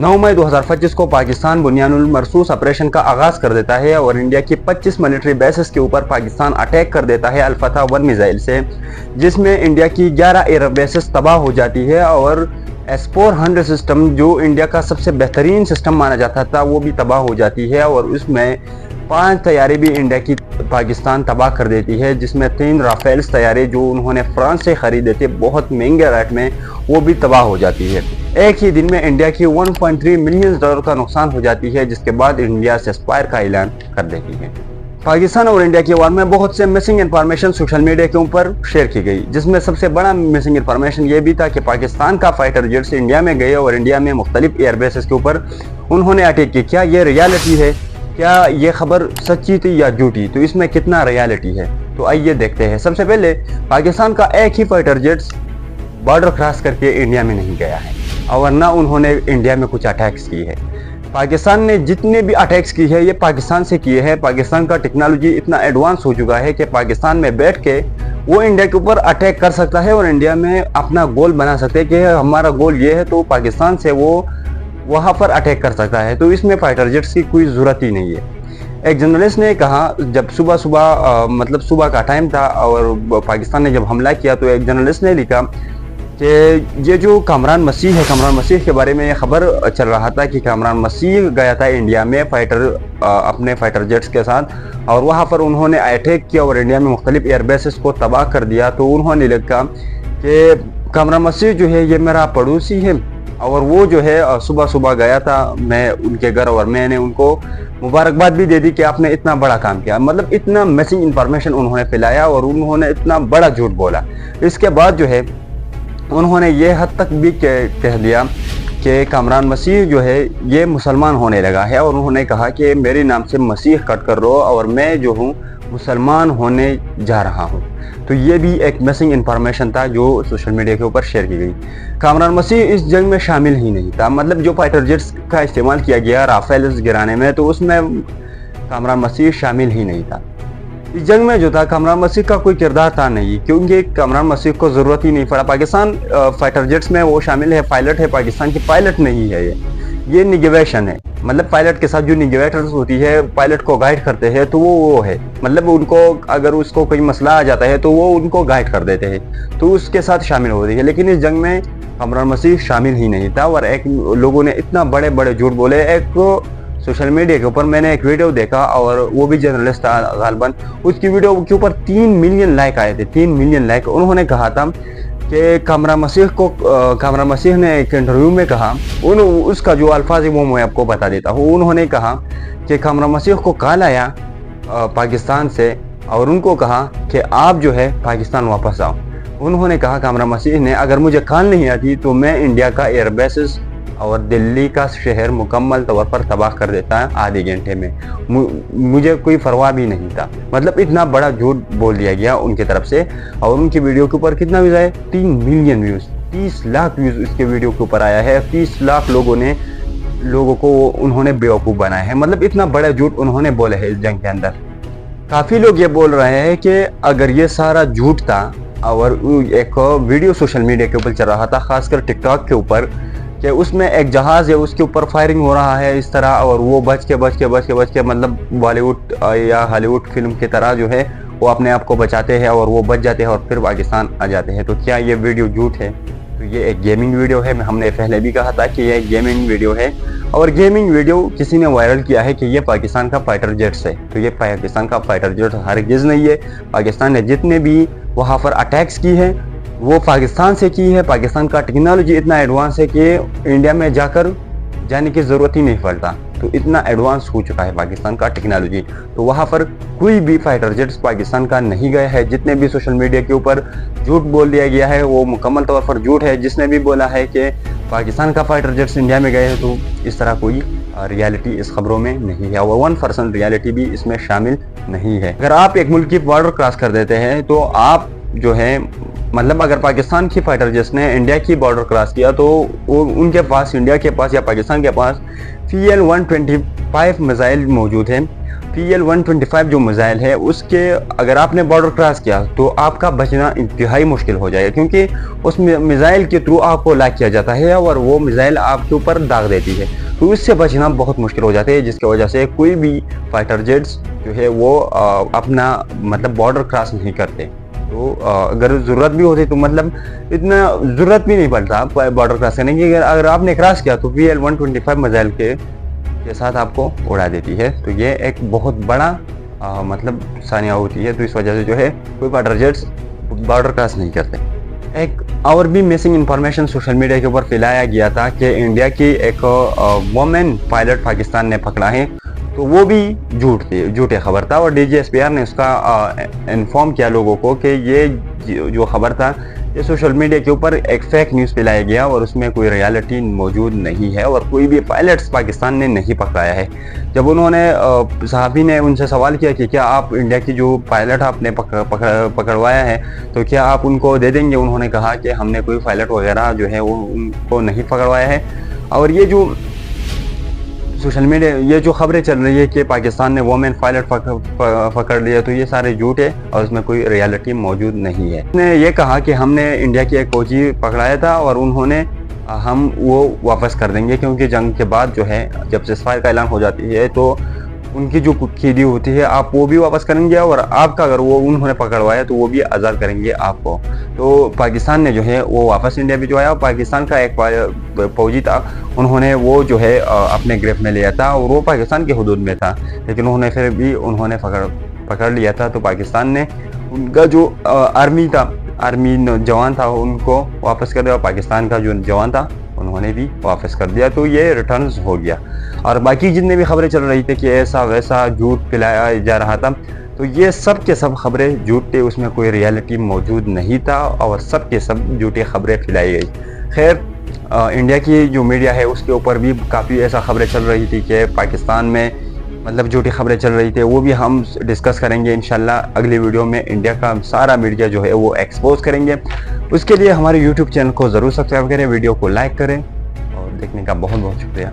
9 मई 2025 को पाकिस्तान बुनियानुल मरसूस ऑपरेशन का आगाज कर देता है और इंडिया की 25 मिलिट्री बेसेस के ऊपर पाकिस्तान अटैक कर देता है अल-फतह-1 मिसाइल से, जिसमें इंडिया की 11 एयर बेसेस तबाह हो जाती है और S-400 सिस्टम जो इंडिया का सबसे बेहतरीन सिस्टम माना जाता था वो भी तबाह हो जाती है और उसमें 5 तैयारे भी इंडिया की पाकिस्तान तबाह कर देती है, जिसमें 3 राफेल्स तैयारे जो उन्होंने फ्रांस से खरीदे थे बहुत महंगे रेट में, वो भी तबाह हो जाती है। एक ही दिन में इंडिया की 1.3 मिलियन डॉलर का नुकसान हो जाती है, जिसके बाद इंडिया सेज़फायर का ऐलान कर देती है। पाकिस्तान और इंडिया के वार में बहुत से मिसिंग इन्फॉर्मेशन सोशल मीडिया के ऊपर शेयर की गई, जिसमें सबसे बड़ा मिसिंग इन्फॉर्मेशन ये भी था कि पाकिस्तान का फाइटर जेट्स इंडिया में गए और इंडिया में मुख्तलिफ एयरबेसेस के ऊपर उन्होंने अटैक की। क्या ये रियलिटी है? क्या ये खबर सच्ची थी या झूठी? तो इसमें कितना रियलिटी है, तो आइए देखते हैं। सबसे पहले पाकिस्तान का एक ही फाइटर जेट्स बॉर्डर क्रॉस करके इंडिया में नहीं गया है और ना उन्होंने इंडिया में कुछ अटैक्स की है। पाकिस्तान ने जितने भी अटैक्स की है ये पाकिस्तान से किए हैं। पाकिस्तान का टेक्नोलॉजी इतना एडवांस हो चुका है कि पाकिस्तान में बैठ के वो इंडिया के ऊपर अटैक कर सकता है और इंडिया में अपना गोल बना सकते हैं कि हमारा गोल ये है, तो पाकिस्तान से वो वहाँ पर अटैक कर सकता है। तो इसमें फाइटर जेट्स की कोई ज़रूरत ही नहीं है। एक जर्नलिस्ट ने कहा, जब मतलब सुबह का टाइम था और पाकिस्तान ने जब हमला किया, तो एक जर्नलिस्ट ने लिखा कि ये जो कामरान मसीह है, कामरान मसीह के बारे में ये खबर चल रहा था कि कामरान मसीह गया था इंडिया में अपने फाइटर जेट्स के साथ और वहाँ पर उन्होंने अटैक किया और इंडिया में मुख्तलिफ एयरबेसेस को तबाह कर दिया। तो उन्होंने लिखा कि कामरान मसीह जो है ये मेरा पड़ोसी है और वो जो है सुबह सुबह गया था मैं उनके घर और मैंने उनको मुबारकबाद भी दे दी कि आपने इतना बड़ा काम किया। मतलब इतना मिसिंग इन्फॉर्मेशन उन्होंने फैलाया और उन्होंने इतना बड़ा झूठ बोला। इसके बाद जो है उन्होंने ये हद तक भी कह दिया कि कामरान मसीह जो है ये मुसलमान होने लगा है और उन्होंने कहा कि मेरे नाम से मसीह कट कर लो और मैं जो हूँ मुसलमान होने जा रहा हूँ। तो ये भी एक मिसिंग इन्फॉर्मेशन था जो सोशल मीडिया के ऊपर शेयर की गई। कामरान मसीह इस जंग में शामिल ही नहीं था। मतलब जो फाइटर जेट्स का इस्तेमाल किया गया राफेल्स गिराने में, तो उसमें कामरान मसीह शामिल ही नहीं था। इस जंग में जो था कामरान मसीह का कोई किरदार था नहीं, क्योंकि कामरान मसीह को ज़रूरत ही नहीं पड़ा। पाकिस्तान फाइटर जेट्स में वो शामिल है, पायलट है, पाकिस्तान की पायलट नहीं है। ये निगेवेशन है। मतलब पायलट के साथ जो निगेवेटर्स होती है, पायलट को गाइड करते हैं, तो वो है। मतलब उनको अगर उसको कोई मसला आ जाता है तो वो उनको गाइड कर देते हैं, तो उसके साथ शामिल हो रही है। लेकिन इस जंग में कामरान मसीह शामिल ही नहीं था और एक लोगों ने इतना बड़े बड़े झूठ बोले। एक सोशल मीडिया के ऊपर मैंने एक वीडियो देखा और वो भी जर्नलिस्ट था गालबन, उसकी वीडियो के ऊपर 3 मिलियन लाइक आए थे, 3 मिलियन लाइक। उन्होंने कहा था कि कामरान मसीह ने एक इंटरव्यू में कहा, उसका जो अल्फाज है वो मैं आपको बता देता हूँ। उन्होंने कहा कि कामरान मसीह को कॉल आया पाकिस्तान से और उनको कहा कि आप जो है पाकिस्तान वापस आओ। उन्होंने कहा कामरान मसीह ने, अगर मुझे कॉल नहीं आती तो मैं इंडिया का एयरबेसेस और दिल्ली का शहर मुकम्मल तौर पर तबाह कर देता है आधे घंटे में। मुझे कोई परवाह भी नहीं था। मतलब इतना बड़ा झूठ बोल दिया गया उनकी तरफ से। और उनकी वीडियो के ऊपर कितना व्यूज़ आए? 3 मिलियन व्यूज़, 30 लाख व्यूज़ इसके वीडियो के ऊपर आया है। 30 लाख लोगों को उन्होंने बेवकूफ़ बनाया है। मतलब इतना बड़ा झूठ उन्होंने बोला है इस जंग के अंदर। काफ़ी लोग ये बोल रहे हैं कि अगर ये सारा झूठ था और एक वीडियो सोशल मीडिया के ऊपर चल रहा था, खासकर टिकटॉक के ऊपर, कि उसमें एक जहाज़ है उसके ऊपर फायरिंग हो रहा है इस तरह और वो बच के मतलब बॉलीवुड या हॉलीवुड फिल्म की तरह जो है वो अपने आप को बचाते हैं और वो बच जाते हैं और फिर पाकिस्तान आ जाते हैं। तो क्या ये वीडियो झूठ है? तो ये एक गेमिंग वीडियो है। हमने पहले भी कहा था कि ये एक गेमिंग वीडियो है और गेमिंग वीडियो किसी ने वायरल किया है कि ये पाकिस्तान का फाइटर जेट्स है। तो ये पाकिस्तान का फाइटर जेट हरगिज़ नहीं है। पाकिस्तान ने जितने भी वहाँ पर अटैक्स की है वो पाकिस्तान से की है। पाकिस्तान का टेक्नोलॉजी इतना एडवांस है कि इंडिया में जाने की ज़रूरत ही नहीं पड़ता। तो इतना एडवांस हो चुका है पाकिस्तान का टेक्नोलॉजी। तो वहाँ पर कोई भी फाइटर जेट्स पाकिस्तान का नहीं गया है। जितने भी सोशल मीडिया के ऊपर झूठ बोल दिया गया है वो मुकम्मल तौर पर झूठ है। जिसने भी बोला है कि पाकिस्तान का फाइटर जेट्स इंडिया में गए हैं, तो इस तरह कोई रियलिटी इस खबरों में नहीं है और 1% रियलिटी भी इसमें शामिल नहीं है। अगर आप एक मुल्क की बॉर्डर क्रॉस कर देते हैं तो आप जो है, मतलब अगर पाकिस्तान की फाइटर जेट्स ने इंडिया की बॉर्डर क्रॉस किया तो उनके पास, इंडिया के पास या पाकिस्तान के पास CL-125 मिसाइल मौजूद है PL-125 जो मिसाइल है उसके अगर आपने बॉर्डर क्रॉस किया तो आपका बचना इंतहाई मुश्किल हो जाएगा, क्योंकि उस मिसाइल के थ्रू आपको लॉक किया जाता है और वो मिसाइल आपके ऊपर दाग देती है। तो इससे बचना बहुत मुश्किल हो जाता है, जिसकी वजह से कोई भी फाइटर जेट्स जो है वो अपना मतलब बॉर्डर क्रॉस नहीं करते। तो अगर ज़रूरत भी होती तो मतलब इतना ज़रूरत भी नहीं पड़ता बॉर्डर क्रॉस करने की। अगर आपने क्रॉस किया तो PL-125 मिसाइल के साथ आपको उड़ा देती है। तो ये एक बहुत बड़ा मतलब सानिया होती है। तो इस वजह से जो है कोई फाइटर जेट्स बॉर्डर क्रॉस नहीं करते। एक और भी मिसिंग इंफॉर्मेशन सोशल मीडिया के ऊपर फैलाया गया था कि इंडिया की एक वुमेन पायलट पाकिस्तान ने पकड़ा है, तो वो भी झूठे खबर था और DGSPR ने उसका इन्फॉर्म किया लोगों को कि ये जो खबर था ये सोशल मीडिया के ऊपर एक फेक न्यूज़ फैलाया गया और उसमें कोई रियलिटी मौजूद नहीं है और कोई भी पायलट्स पाकिस्तान ने नहीं पकड़ाया है। जब उन्होंने सहाफ़ी ने उनसे सवाल किया कि क्या आप इंडिया की जो पायलट आपने पकड़वाया है तो क्या आप उनको दे देंगे, उन्होंने कहा कि हमने कोई पायलट वगैरह जो है वो उनको नहीं पकड़वाया है। और ये जो सोशल मीडिया ये जो खबरें चल रही है कि पाकिस्तान ने वोमेन पायलट पकड़ लिया, तो ये सारे झूठ है और उसमें कोई रियलिटी मौजूद नहीं है। उसने ये कहा कि हमने इंडिया की एक फौजी पकड़ाया था और उन्होंने हम वो वापस कर देंगे, क्योंकि जंग के बाद जो है जब सीज़फायर का ऐलान हो जाती है तो उनकी जो खरीदी होती है आप वो भी वापस करेंगे और आपका अगर वो उन्होंने पकड़वाया तो वो भी आज़ाद करेंगे आपको। तो पाकिस्तान ने जो है वो वापस इंडिया भिजवाया और पाकिस्तान का एक फौजी था, उन्होंने वो जो है अपने गिरफ्त में लिया था और वो पाकिस्तान के हुदूद में था, लेकिन उन्होंने फिर भी उन्होंने पकड़ लिया था। तो पाकिस्तान ने उनका जो आर्मी जवान था उनको वापस कर दिया और पाकिस्तान का जो जवान था उन्होंने भी वापस कर दिया। तो ये रिटर्न हो गया। और बाकी जितने भी खबरें चल रही थी कि ऐसा वैसा झूठ फैलाया जा रहा था, तो ये सब के सब खबरें झूठ थे, उसमें कोई रियलिटी मौजूद नहीं था और सब के सब झूठी खबरें फैलाई गई। खैर इंडिया की जो मीडिया है उसके ऊपर भी काफ़ी ऐसा खबरें चल रही थी कि पाकिस्तान में मतलब झूठी खबरें चल रही थी, वो भी हम डिस्कस करेंगे इंशाल्लाह अगली वीडियो में। इंडिया का सारा मीडिया जो है वो एक्सपोज करेंगे। उसके लिए हमारे YouTube चैनल को ज़रूर सब्सक्राइब करें, वीडियो को लाइक करें और देखने का बहुत बहुत शुक्रिया।